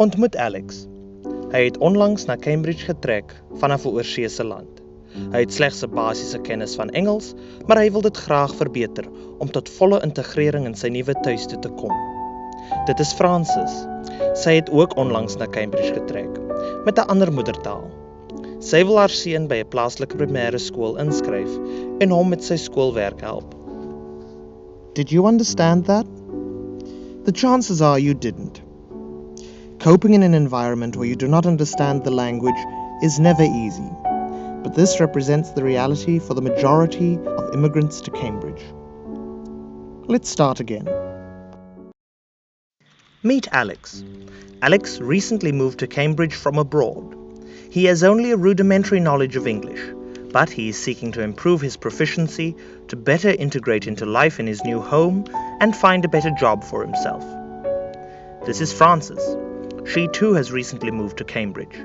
Ontmoet Alex. Hy het onlangs na Cambridge getrek vanaf 'n oorseese land. Hy het slegs 'n basiese kennis van Engels, maar hy wil dit graag verbeter om tot volle integrering in sy nuwe tuiste te kom. Dit is Frances. Sy het ook onlangs na Cambridge getrek, met 'n ander moedertaal. Sy wil haar seun by 'n plaaslike primêre skool inskryf en hom met sy skoolwerk help. Did you understand that? The chances are you didn't. Coping in an environment where you do not understand the language is never easy, but this represents the reality for the majority of immigrants to Cambridge. Let's start again. Meet Alex. Alex recently moved to Cambridge from abroad. He has only a rudimentary knowledge of English, but he is seeking to improve his proficiency to better integrate into life in his new home and find a better job for himself. This is Frances. She too has recently moved to Cambridge,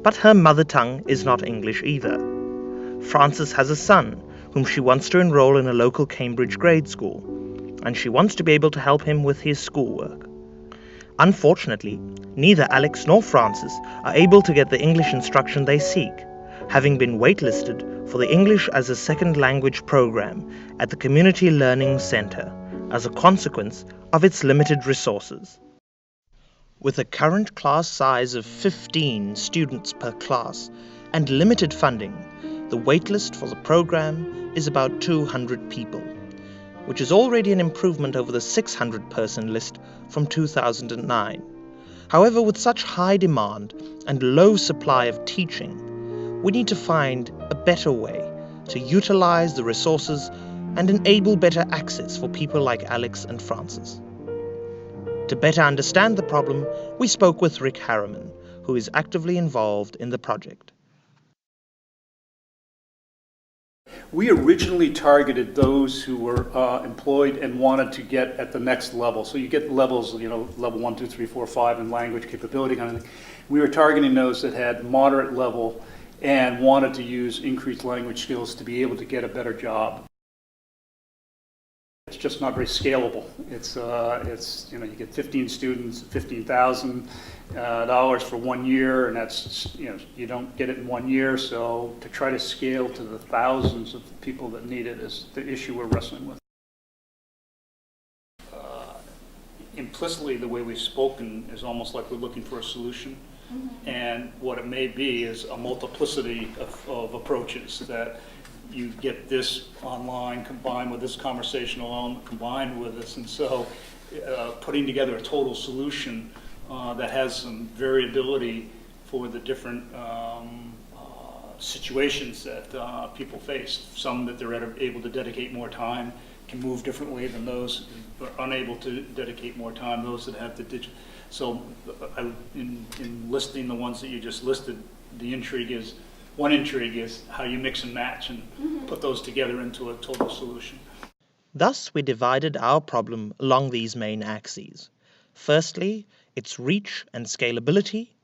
but her mother tongue is not English either. Frances has a son whom she wants to enroll in a local Cambridge grade school, and she wants to be able to help him with his schoolwork. Unfortunately, neither Alex nor Frances are able to get the English instruction they seek, having been waitlisted for the English as a Second Language program at the Community Learning Centre as a consequence of its limited resources. With a current class size of 15 students per class and limited funding, the waitlist for the program is about 200 people, which is already an improvement over the 600-person list from 2009. However, with such high demand and low supply of teaching, we need to find a better way to utilize the resources and enable better access for people like Alex and Frances. To better understand the problem, we spoke with Rick Harriman, who is actively involved in the project. We originally targeted those who were employed and wanted to get at the next level. So you get levels, level 1, 2, 3, 4, 5 in language capability kind of thing. We were targeting those that had moderate level and wanted to use increased language skills to be able to get a better job. It's just not very scalable. It's you get 15 students, $15,000 for 1 year, and that's you don't get it in 1 year. So to try to scale to the thousands of people that need it is the issue we're wrestling with. Implicitly, the way we've spoken is almost like we're looking for a solution, and what it may be is a multiplicity of approaches that. You get this online combined with this conversational element combined with this, and so putting together a total solution that has some variability for the different situations that people face. Some that they're able to dedicate more time can move differently than those who are unable to dedicate more time, those that have the digital. So in listing the ones that you just listed, one intrigue is how you mix and match and put those together into a total solution. Thus, we divided our problem along these main axes. Firstly, its reach and scalability,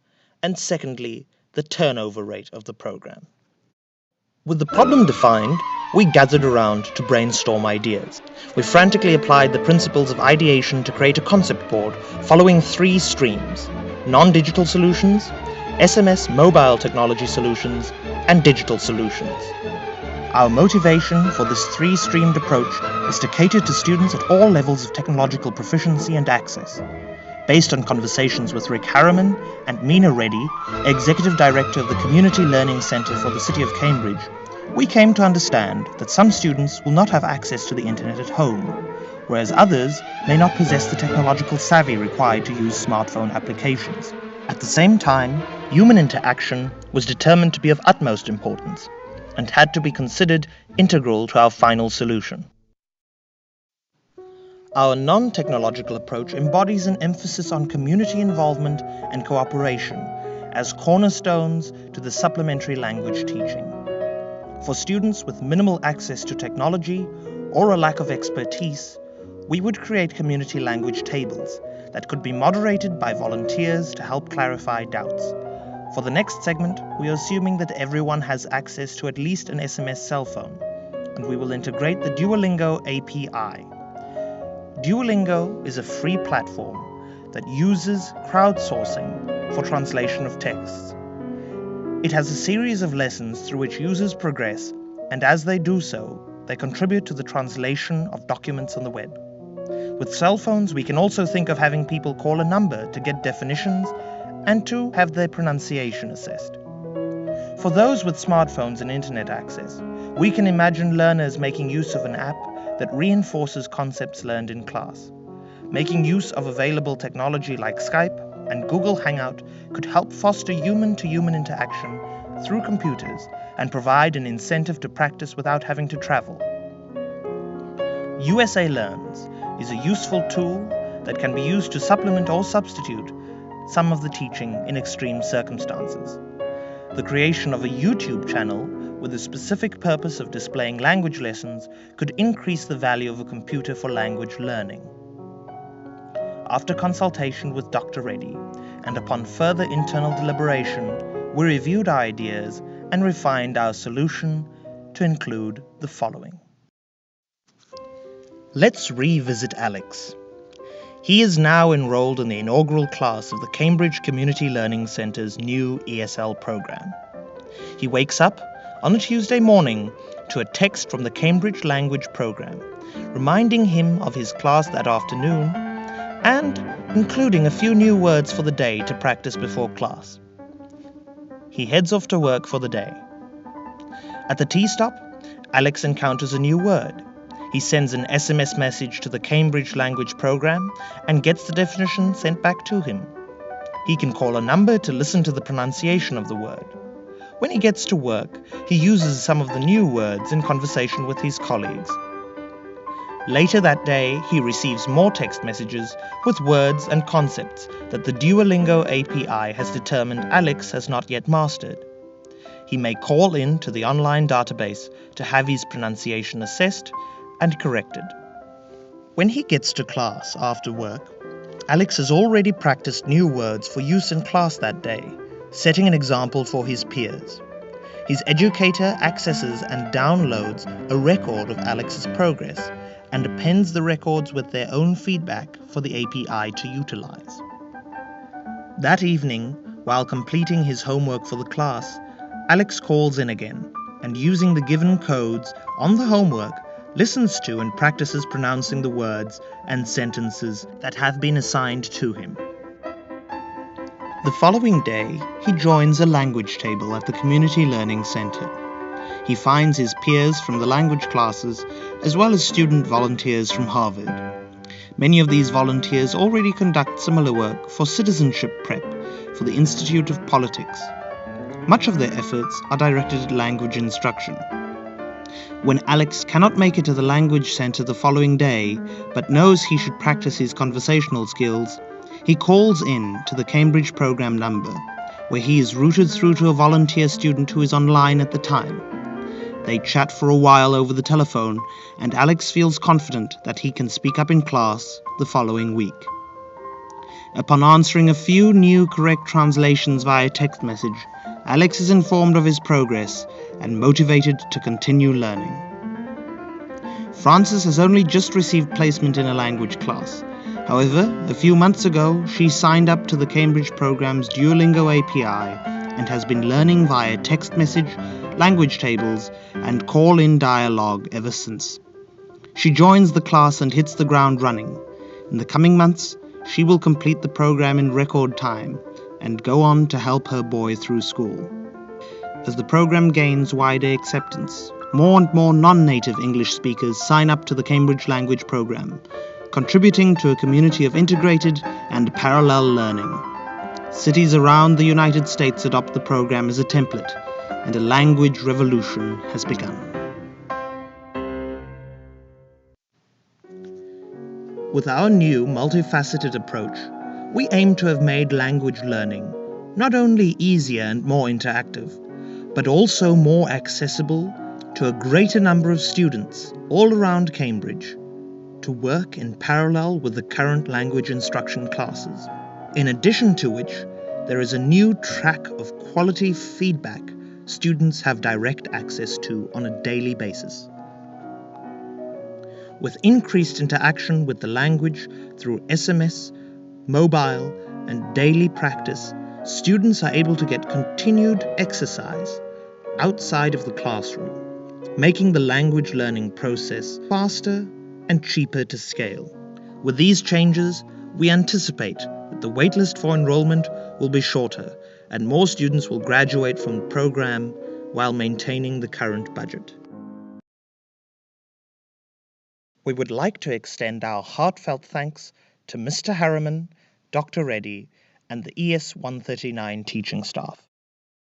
and secondly, the turnover rate of the program. With the problem defined, we gathered around to brainstorm ideas. We frantically applied the principles of ideation to create a concept board following 3 streams: non-digital solutions, SMS mobile technology solutions, and digital solutions. Our motivation for this 3-streamed approach is to cater to students at all levels of technological proficiency and access. Based on conversations with Rick Harriman and Meena Reddy, Executive Director of the Community Learning Centre for the City of Cambridge, we came to understand that some students will not have access to the internet at home, whereas others may not possess the technological savvy required to use smartphone applications. At the same time, human interaction was determined to be of utmost importance and had to be considered integral to our final solution. Our non-technological approach embodies an emphasis on community involvement and cooperation as cornerstones to the supplementary language teaching. For students with minimal access to technology or a lack of expertise, we would create community language tables that could be moderated by volunteers to help clarify doubts. For the next segment, we are assuming that everyone has access to at least an SMS cell phone, and we will integrate the Duolingo API. Duolingo is a free platform that uses crowdsourcing for translation of texts. It has a series of lessons through which users progress, and as they do so, they contribute to the translation of documents on the web. With cell phones, we can also think of having people call a number to get definitions and to have their pronunciation assessed. For those with smartphones and internet access, we can imagine learners making use of an app that reinforces concepts learned in class. Making use of available technology like Skype and Google Hangout could help foster human-to-human interaction through computers and provide an incentive to practice without having to travel. USA Learns is a useful tool that can be used to supplement or substitute some of the teaching in extreme circumstances. The creation of a YouTube channel with the specific purpose of displaying language lessons could increase the value of a computer for language learning. After consultation with Dr. Reddy, and upon further internal deliberation, we reviewed our ideas and refined our solution to include the following. Let's revisit Alex. He is now enrolled in the inaugural class of the Cambridge Community Learning Centre's new ESL program. He wakes up on a Tuesday morning to a text from the Cambridge Language Program, reminding him of his class that afternoon and including a few new words for the day to practice before class. He heads off to work for the day. At the tea stop, Alex encounters a new word. He sends an SMS message to the Cambridge Language Program and gets the definition sent back to him. He can call a number to listen to the pronunciation of the word. When he gets to work, he uses some of the new words in conversation with his colleagues. Later that day, he receives more text messages with words and concepts that the Duolingo API has determined Alex has not yet mastered. He may call in to the online database to have his pronunciation assessed and corrected. When he gets to class after work, Alex has already practiced new words for use in class that day, setting an example for his peers. His educator accesses and downloads a record of Alex's progress and appends the records with their own feedback for the API to utilize. That evening, while completing his homework for the class, Alex calls in again and, using the given codes on the homework, listens to and practices pronouncing the words and sentences that have been assigned to him. The following day, he joins a language table at the Community Learning Centre. He finds his peers from the language classes as well as student volunteers from Harvard. Many of these volunteers already conduct similar work for citizenship prep for the Institute of Politics. Much of their efforts are directed at language instruction. When Alex cannot make it to the language centre the following day, but knows he should practice his conversational skills, he calls in to the Cambridge program number, where he is routed through to a volunteer student who is online at the time. They chat for a while over the telephone, and Alex feels confident that he can speak up in class the following week. Upon answering a few new correct translations via text message, Alex is informed of his progress and motivated to continue learning. Frances has only just received placement in a language class. However, a few months ago, she signed up to the Cambridge program's Duolingo API and has been learning via text message, language tables, and call-in dialogue ever since. She joins the class and hits the ground running. In the coming months, she will complete the program in record time and go on to help her boy through school. As the program gains wider acceptance, more and more non-native English speakers sign up to the Cambridge Language Program, contributing to a community of integrated and parallel learning. Cities around the United States adopt the program as a template, and a language revolution has begun. With our new multifaceted approach, we aim to have made language learning not only easier and more interactive, but also more accessible to a greater number of students all around Cambridge to work in parallel with the current language instruction classes. In addition to which, there is a new track of quality feedback students have direct access to on a daily basis. With increased interaction with the language through SMS, mobile, and daily practice, students are able to get continued exercise outside of the classroom, making the language learning process faster and cheaper to scale. With these changes, we anticipate that the waitlist for enrollment will be shorter and more students will graduate from the program while maintaining the current budget. We would like to extend our heartfelt thanks to Mr. Harriman, Dr. Reddy, and the ES 139 teaching staff.